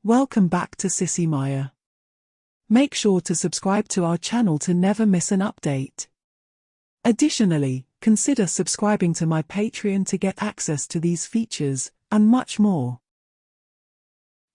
Welcome back to Sissy Maya. Make sure to subscribe to our channel to never miss an update. Additionally, consider subscribing to my Patreon to get access to these features, and much more.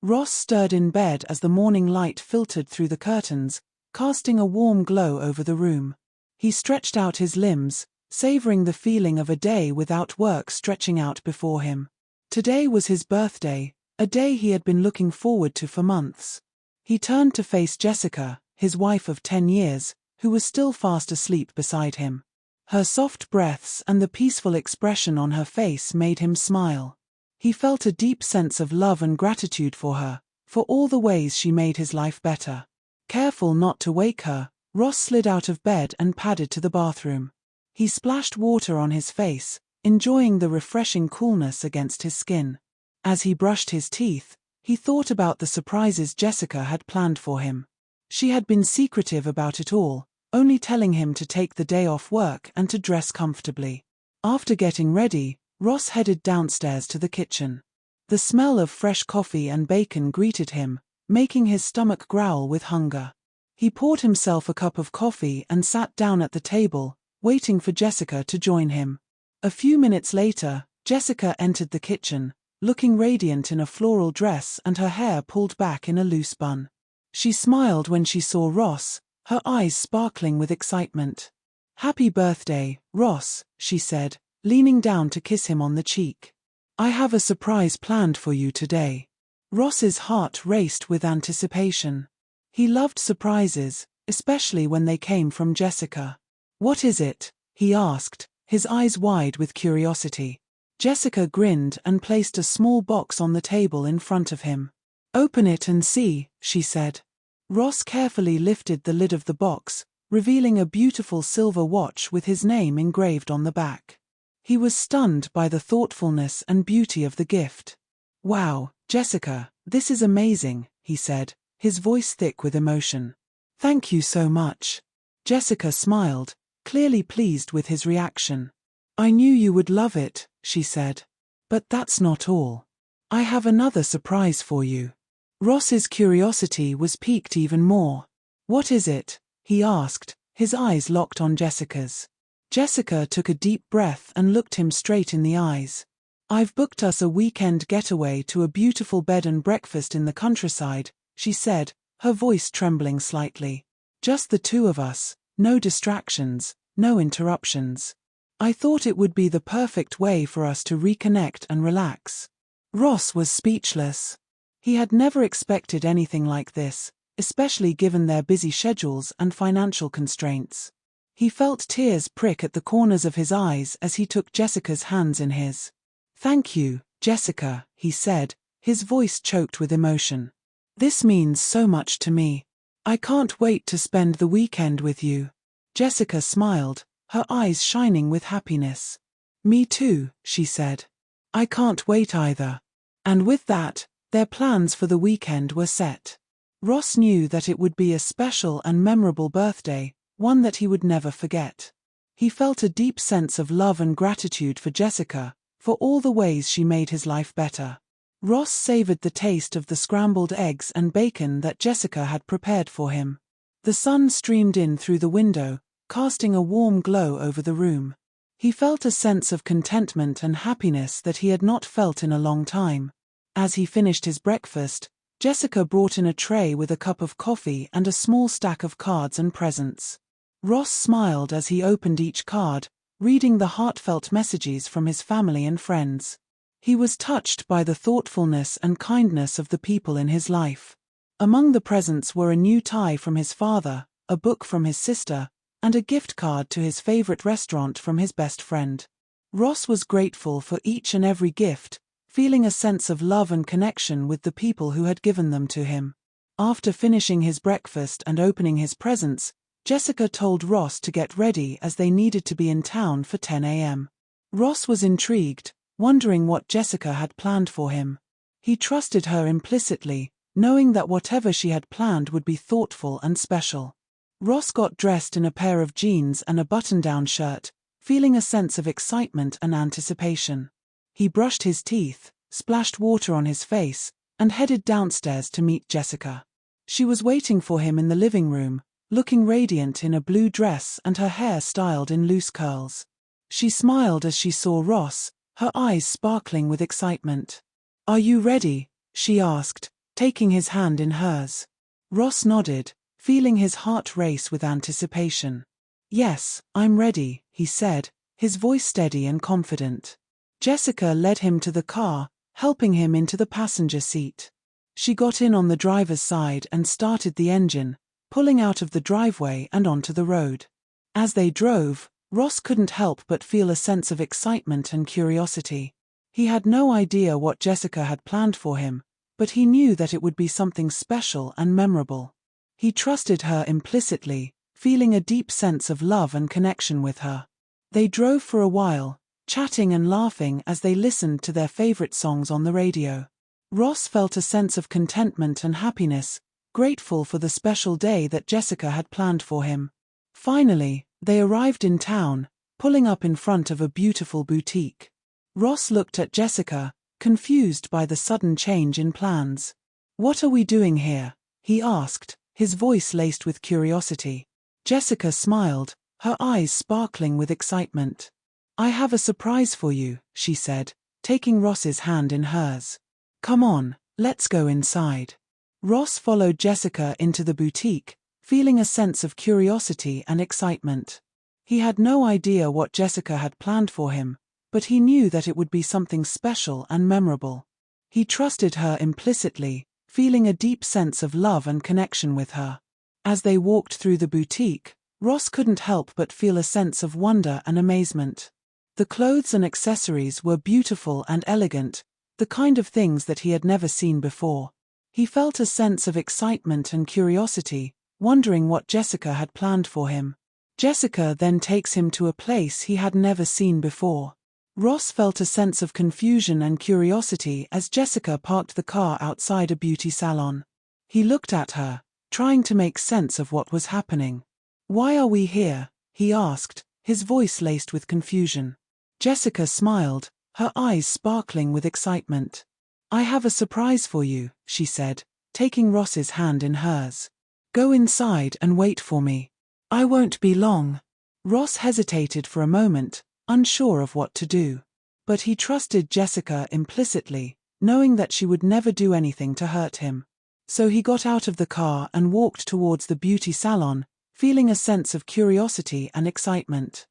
Ross stirred in bed as the morning light filtered through the curtains, casting a warm glow over the room. He stretched out his limbs, savoring the feeling of a day without work stretching out before him. Today was his birthday, a day he had been looking forward to for months. He turned to face Jessica, his wife of 10 years, who was still fast asleep beside him. Her soft breaths and the peaceful expression on her face made him smile. He felt a deep sense of love and gratitude for her, for all the ways she made his life better. Careful not to wake her, Ross slid out of bed and padded to the bathroom. He splashed water on his face, enjoying the refreshing coolness against his skin. As he brushed his teeth, he thought about the surprises Jessica had planned for him. She had been secretive about it all, only telling him to take the day off work and to dress comfortably. After getting ready, Ross headed downstairs to the kitchen. The smell of fresh coffee and bacon greeted him, making his stomach growl with hunger. He poured himself a cup of coffee and sat down at the table, waiting for Jessica to join him. A few minutes later, Jessica entered the kitchen, looking radiant in a floral dress and her hair pulled back in a loose bun. She smiled when she saw Ross, her eyes sparkling with excitement. "Happy birthday, Ross," she said, leaning down to kiss him on the cheek. "I have a surprise planned for you today." Ross's heart raced with anticipation. He loved surprises, especially when they came from Jessica. "What is it?" he asked, his eyes wide with curiosity. Jessica grinned and placed a small box on the table in front of him. "Open it and see," she said. Ross carefully lifted the lid of the box, revealing a beautiful silver watch with his name engraved on the back. He was stunned by the thoughtfulness and beauty of the gift. "Wow, Jessica, this is amazing," he said, his voice thick with emotion. "Thank you so much." Jessica smiled, clearly pleased with his reaction. "I knew you would love it," she said. "But that's not all. I have another surprise for you." Ross's curiosity was piqued even more. "What is it?" he asked, his eyes locked on Jessica's. Jessica took a deep breath and looked him straight in the eyes. "I've booked us a weekend getaway to a beautiful bed and breakfast in the countryside," she said, her voice trembling slightly. "Just the two of us, no distractions, no interruptions. I thought it would be the perfect way for us to reconnect and relax." Ross was speechless. He had never expected anything like this, especially given their busy schedules and financial constraints. He felt tears prick at the corners of his eyes as he took Jessica's hands in his. "Thank you, Jessica," he said, his voice choked with emotion. "This means so much to me. I can't wait to spend the weekend with you." Jessica smiled, her eyes shining with happiness. "Me too," she said. "I can't wait either." And with that, their plans for the weekend were set. Ross knew that it would be a special and memorable birthday, one that he would never forget. He felt a deep sense of love and gratitude for Jessica, for all the ways she made his life better. Ross savored the taste of the scrambled eggs and bacon that Jessica had prepared for him. The sun streamed in through the window, casting a warm glow over the room. He felt a sense of contentment and happiness that he had not felt in a long time. As he finished his breakfast, Jessica brought in a tray with a cup of coffee and a small stack of cards and presents. Ross smiled as he opened each card, reading the heartfelt messages from his family and friends. He was touched by the thoughtfulness and kindness of the people in his life. Among the presents were a new tie from his father, a book from his sister, and a gift card to his favorite restaurant from his best friend. Ross was grateful for each and every gift, feeling a sense of love and connection with the people who had given them to him. After finishing his breakfast and opening his presents, Jessica told Ross to get ready as they needed to be in town for 10 a.m. Ross was intrigued, wondering what Jessica had planned for him. He trusted her implicitly, knowing that whatever she had planned would be thoughtful and special. Ross got dressed in a pair of jeans and a button-down shirt, feeling a sense of excitement and anticipation. He brushed his teeth, splashed water on his face, and headed downstairs to meet Jessica. She was waiting for him in the living room, looking radiant in a blue dress and her hair styled in loose curls. She smiled as she saw Ross, her eyes sparkling with excitement. "Are you ready?" she asked, taking his hand in hers. Ross nodded, feeling his heart race with anticipation. "Yes, I'm ready," he said, his voice steady and confident. Jessica led him to the car, helping him into the passenger seat. She got in on the driver's side and started the engine, pulling out of the driveway and onto the road. As they drove, Ross couldn't help but feel a sense of excitement and curiosity. He had no idea what Jessica had planned for him, but he knew that it would be something special and memorable. He trusted her implicitly, feeling a deep sense of love and connection with her. They drove for a while, chatting and laughing as they listened to their favorite songs on the radio. Ross felt a sense of contentment and happiness, grateful for the special day that Jessica had planned for him. Finally, they arrived in town, pulling up in front of a beautiful boutique. Ross looked at Jessica, confused by the sudden change in plans. "What are we doing here?" he asked, his voice laced with curiosity. Jessica smiled, her eyes sparkling with excitement. "I have a surprise for you," she said, taking Ross's hand in hers. "Come on, let's go inside." Ross followed Jessica into the boutique, feeling a sense of curiosity and excitement. He had no idea what Jessica had planned for him, but he knew that it would be something special and memorable. He trusted her implicitly, feeling a deep sense of love and connection with her. As they walked through the boutique, Ross couldn't help but feel a sense of wonder and amazement. The clothes and accessories were beautiful and elegant, the kind of things that he had never seen before. He felt a sense of excitement and curiosity, wondering what Jessica had planned for him. Jessica then takes him to a place he had never seen before. Ross felt a sense of confusion and curiosity as Jessica parked the car outside a beauty salon. He looked at her, trying to make sense of what was happening. "Why are we here?" he asked, his voice laced with confusion. Jessica smiled, her eyes sparkling with excitement. "I have a surprise for you," she said, taking Ross's hand in hers. "Go inside and wait for me. I won't be long." Ross hesitated for a moment, unsure of what to do. But he trusted Jessica implicitly, knowing that she would never do anything to hurt him. So he got out of the car and walked towards the beauty salon, feeling a sense of curiosity and excitement.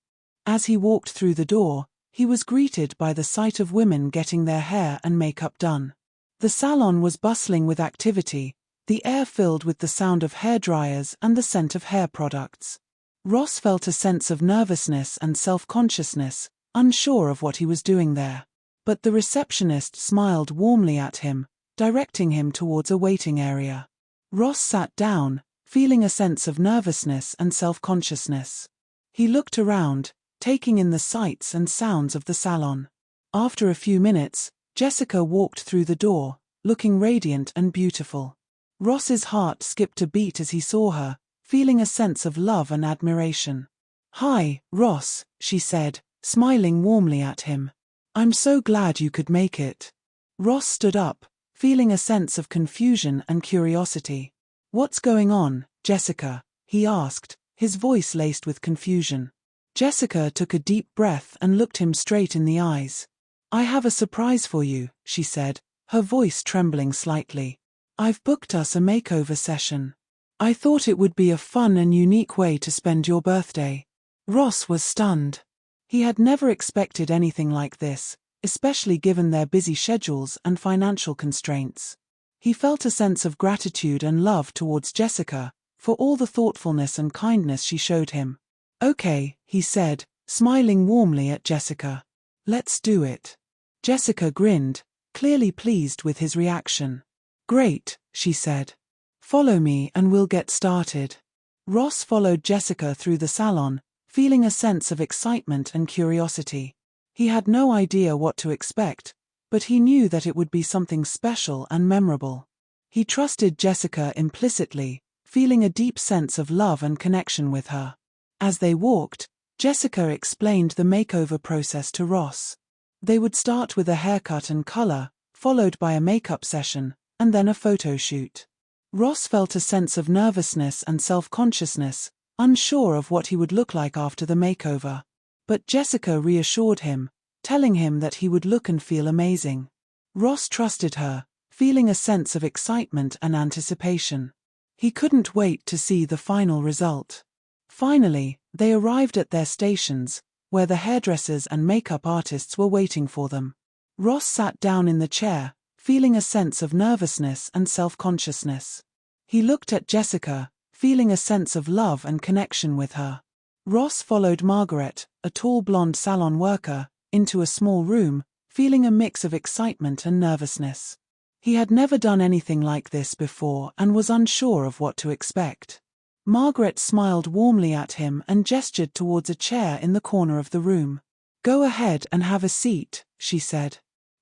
As he walked through the door, he was greeted by the sight of women getting their hair and makeup done. The salon was bustling with activity, the air filled with the sound of hairdryers and the scent of hair products. Ross felt a sense of nervousness and self-consciousness, unsure of what he was doing there. But the receptionist smiled warmly at him, directing him towards a waiting area. Ross sat down, feeling a sense of nervousness and self-consciousness. He looked around, taking in the sights and sounds of the salon. After a few minutes, Jessica walked through the door, looking radiant and beautiful. Ross's heart skipped a beat as he saw her, feeling a sense of love and admiration. "Hi, Ross," she said, smiling warmly at him. "I'm so glad you could make it." Ross stood up, feeling a sense of confusion and curiosity. "What's going on, Jessica?" he asked, his voice laced with confusion. Jessica took a deep breath and looked him straight in the eyes. "I have a surprise for you," she said, her voice trembling slightly. "I've booked us a makeover session. I thought it would be a fun and unique way to spend your birthday." Ross was stunned. He had never expected anything like this, especially given their busy schedules and financial constraints. He felt a sense of gratitude and love towards Jessica, for all the thoughtfulness and kindness she showed him. "Okay," he said, smiling warmly at Jessica. "Let's do it." Jessica grinned, clearly pleased with his reaction. "Great," she said. "Follow me and we'll get started." Ross followed Jessica through the salon, feeling a sense of excitement and curiosity. He had no idea what to expect, but he knew that it would be something special and memorable. He trusted Jessica implicitly, feeling a deep sense of love and connection with her. As they walked, Jessica explained the makeover process to Ross. They would start with a haircut and color, followed by a makeup session, and then a photo shoot. Ross felt a sense of nervousness and self-consciousness, unsure of what he would look like after the makeover. But Jessica reassured him, telling him that he would look and feel amazing. Ross trusted her, feeling a sense of excitement and anticipation. He couldn't wait to see the final result. Finally, they arrived at their stations, where the hairdressers and makeup artists were waiting for them. Ross sat down in the chair, feeling a sense of nervousness and self-consciousness. He looked at Jessica, feeling a sense of love and connection with her. Ross followed Margaret, a tall blonde salon worker, into a small room, feeling a mix of excitement and nervousness. He had never done anything like this before and was unsure of what to expect. Margaret smiled warmly at him and gestured towards a chair in the corner of the room. "Go ahead and have a seat," she said.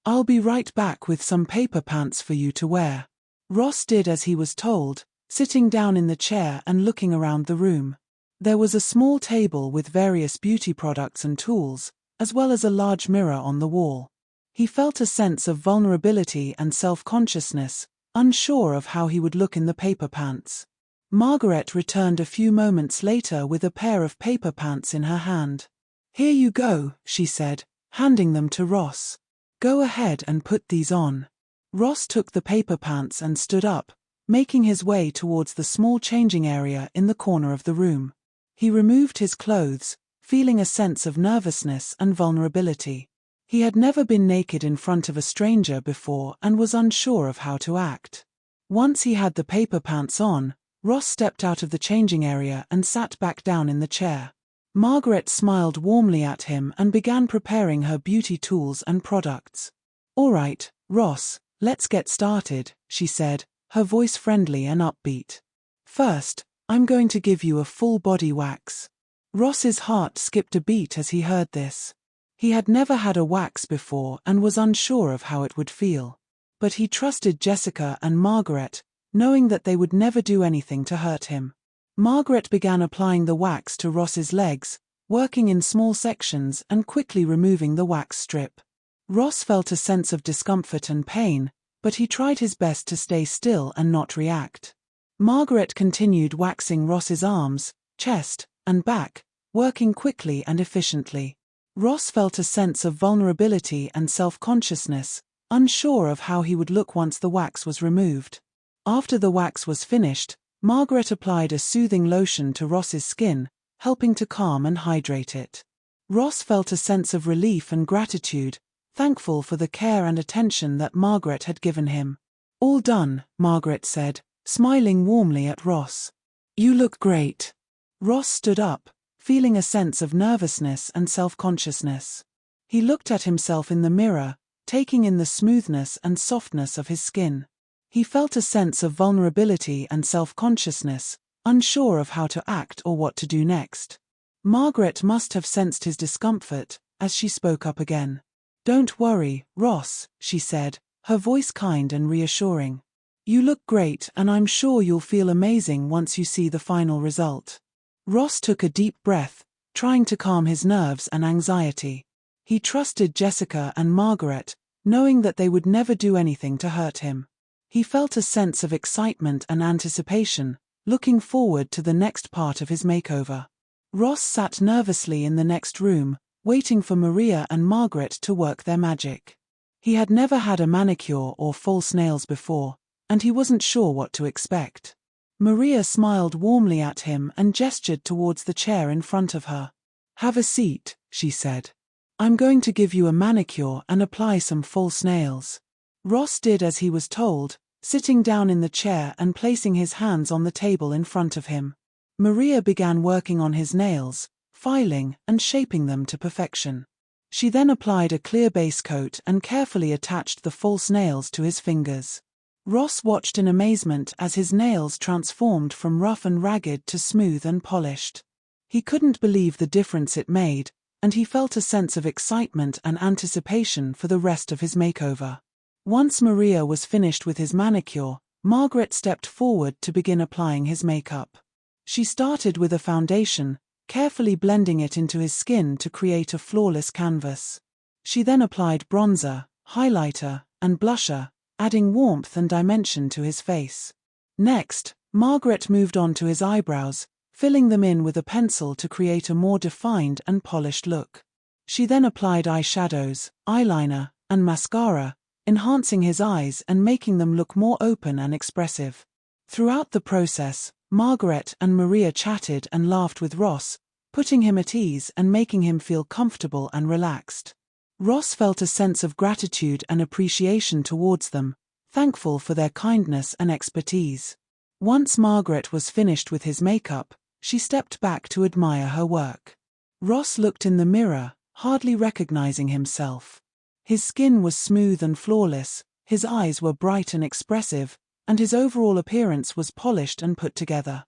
"I'll be right back with some paper pants for you to wear." Ross did as he was told, sitting down in the chair and looking around the room. There was a small table with various beauty products and tools, as well as a large mirror on the wall. He felt a sense of vulnerability and self-consciousness, unsure of how he would look in the paper pants. Margaret returned a few moments later with a pair of paper pants in her hand. "Here you go," she said, handing them to Ross. "Go ahead and put these on." Ross took the paper pants and stood up, making his way towards the small changing area in the corner of the room. He removed his clothes, feeling a sense of nervousness and vulnerability. He had never been naked in front of a stranger before and was unsure of how to act. Once he had the paper pants on, Ross stepped out of the changing area and sat back down in the chair. Margaret smiled warmly at him and began preparing her beauty tools and products. "All right, Ross, let's get started," she said, her voice friendly and upbeat. "First, I'm going to give you a full body wax." Ross's heart skipped a beat as he heard this. He had never had a wax before and was unsure of how it would feel. But he trusted Jessica and Margaret, knowing that they would never do anything to hurt him. Margaret began applying the wax to Ross's legs, working in small sections and quickly removing the wax strip. Ross felt a sense of discomfort and pain, but he tried his best to stay still and not react. Margaret continued waxing Ross's arms, chest, and back, working quickly and efficiently. Ross felt a sense of vulnerability and self-consciousness, unsure of how he would look once the wax was removed. After the wax was finished, Margaret applied a soothing lotion to Ross's skin, helping to calm and hydrate it. Ross felt a sense of relief and gratitude, thankful for the care and attention that Margaret had given him. "All done," Margaret said, smiling warmly at Ross. "You look great." Ross stood up, feeling a sense of nervousness and self-consciousness. He looked at himself in the mirror, taking in the smoothness and softness of his skin. He felt a sense of vulnerability and self-consciousness, unsure of how to act or what to do next. Margaret must have sensed his discomfort, as she spoke up again. "Don't worry, Ross," she said, her voice kind and reassuring. "You look great and I'm sure you'll feel amazing once you see the final result." Ross took a deep breath, trying to calm his nerves and anxiety. He trusted Jessica and Margaret, knowing that they would never do anything to hurt him. He felt a sense of excitement and anticipation, looking forward to the next part of his makeover. Ross sat nervously in the next room, waiting for Maria and Margaret to work their magic. He had never had a manicure or false nails before, and he wasn't sure what to expect. Maria smiled warmly at him and gestured towards the chair in front of her. "Have a seat," she said. "I'm going to give you a manicure and apply some false nails." Ross did as he was told, sitting down in the chair and placing his hands on the table in front of him. Maria began working on his nails, filing and shaping them to perfection. She then applied a clear base coat and carefully attached the false nails to his fingers. Ross watched in amazement as his nails transformed from rough and ragged to smooth and polished. He couldn't believe the difference it made, and he felt a sense of excitement and anticipation for the rest of his makeover. Once Maria was finished with his manicure, Margaret stepped forward to begin applying his makeup. She started with a foundation, carefully blending it into his skin to create a flawless canvas. She then applied bronzer, highlighter, and blusher, adding warmth and dimension to his face. Next, Margaret moved on to his eyebrows, filling them in with a pencil to create a more defined and polished look. She then applied eyeshadows, eyeliner, and mascara, enhancing his eyes and making them look more open and expressive. Throughout the process, Margaret and Maria chatted and laughed with Ross, putting him at ease and making him feel comfortable and relaxed. Ross felt a sense of gratitude and appreciation towards them, thankful for their kindness and expertise. Once Margaret was finished with his makeup, she stepped back to admire her work. Ross looked in the mirror, hardly recognizing himself. His skin was smooth and flawless, his eyes were bright and expressive, and his overall appearance was polished and put together.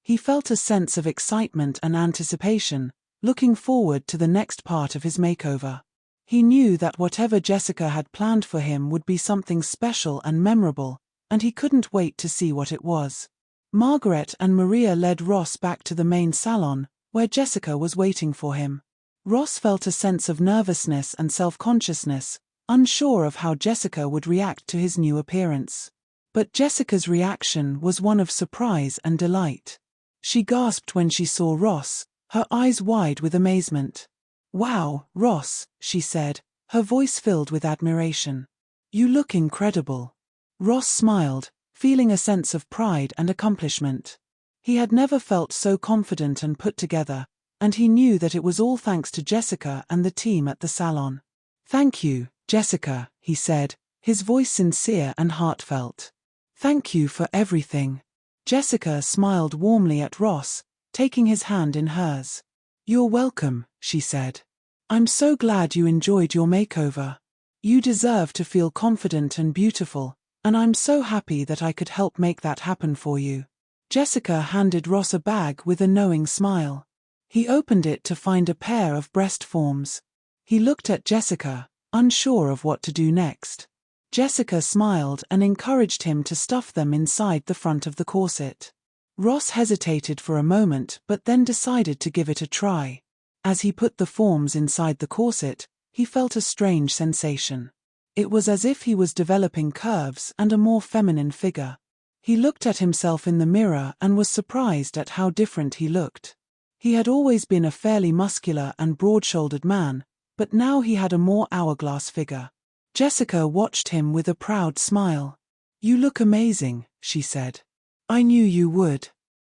He felt a sense of excitement and anticipation, looking forward to the next part of his makeover. He knew that whatever Jessica had planned for him would be something special and memorable, and he couldn't wait to see what it was. Margaret and Maria led Ross back to the main salon, where Jessica was waiting for him. Ross felt a sense of nervousness and self-consciousness, unsure of how Jessica would react to his new appearance. But Jessica's reaction was one of surprise and delight. She gasped when she saw Ross, her eyes wide with amazement. "Wow, Ross," she said, her voice filled with admiration. "You look incredible." Ross smiled, feeling a sense of pride and accomplishment. He had never felt so confident and put together, and he knew that it was all thanks to Jessica and the team at the salon. "Thank you, Jessica," he said, his voice sincere and heartfelt. "Thank you for everything." Jessica smiled warmly at Ross, taking his hand in hers. "You're welcome," she said. "I'm so glad you enjoyed your makeover. You deserve to feel confident and beautiful, and I'm so happy that I could help make that happen for you." Jessica handed Ross a bag with a knowing smile. He opened it to find a pair of breast forms. He looked at Jessica, unsure of what to do next. Jessica smiled and encouraged him to stuff them inside the front of the corset. Ross hesitated for a moment but then decided to give it a try. As he put the forms inside the corset, he felt a strange sensation. It was as if he was developing curves and a more feminine figure. He looked at himself in the mirror and was surprised at how different he looked. He had always been a fairly muscular and broad-shouldered man, but now he had a more hourglass figure. Jessica watched him with a proud smile. "You look amazing," she said. "I knew you would."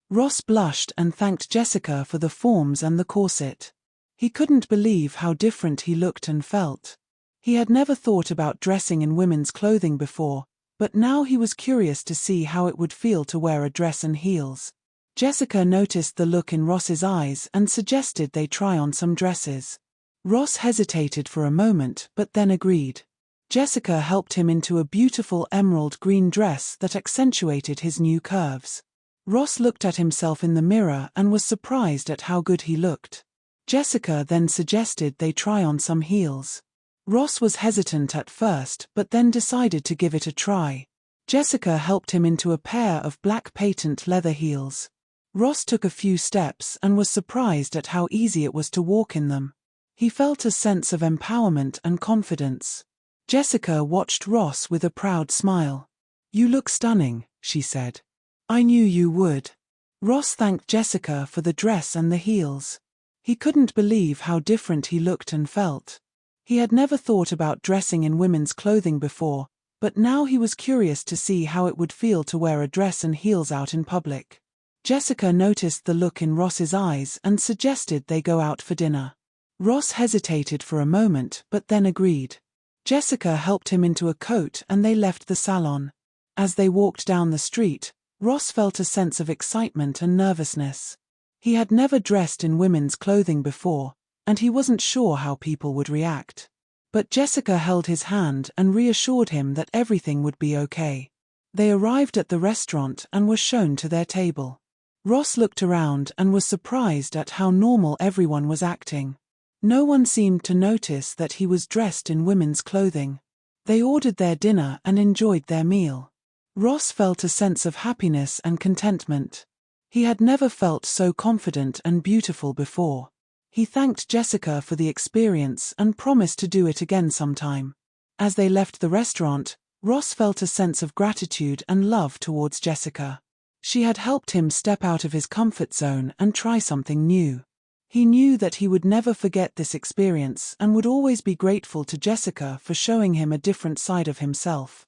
Ross blushed and thanked Jessica for the forms and the corset. He couldn't believe how different he looked and felt. He had never thought about dressing in women's clothing before, but now he was curious to see how it would feel to wear a dress and heels. Jessica noticed the look in Ross's eyes and suggested they try on some dresses. Ross hesitated for a moment but then agreed. Jessica helped him into a beautiful emerald green dress that accentuated his new curves. Ross looked at himself in the mirror and was surprised at how good he looked. Jessica then suggested they try on some heels. Ross was hesitant at first but then decided to give it a try. Jessica helped him into a pair of black patent leather heels. Ross took a few steps and was surprised at how easy it was to walk in them. He felt a sense of empowerment and confidence. Jessica watched Ross with a proud smile. "You look stunning," she said. "I knew you would." Ross thanked Jessica for the dress and the heels. He couldn't believe how different he looked and felt. He had never thought about dressing in women's clothing before, but now he was curious to see how it would feel to wear a dress and heels out in public. Jessica noticed the look in Ross's eyes and suggested they go out for dinner. Ross hesitated for a moment but then agreed. Jessica helped him into a coat and they left the salon. As they walked down the street, Ross felt a sense of excitement and nervousness. He had never dressed in women's clothing before, and he wasn't sure how people would react. But Jessica held his hand and reassured him that everything would be okay. They arrived at the restaurant and were shown to their table. Ross looked around and was surprised at how normal everyone was acting. No one seemed to notice that he was dressed in women's clothing. They ordered their dinner and enjoyed their meal. Ross felt a sense of happiness and contentment. He had never felt so confident and beautiful before. He thanked Jessica for the experience and promised to do it again sometime. As they left the restaurant, Ross felt a sense of gratitude and love towards Jessica. She had helped him step out of his comfort zone and try something new. He knew that he would never forget this experience and would always be grateful to Jessica for showing him a different side of himself.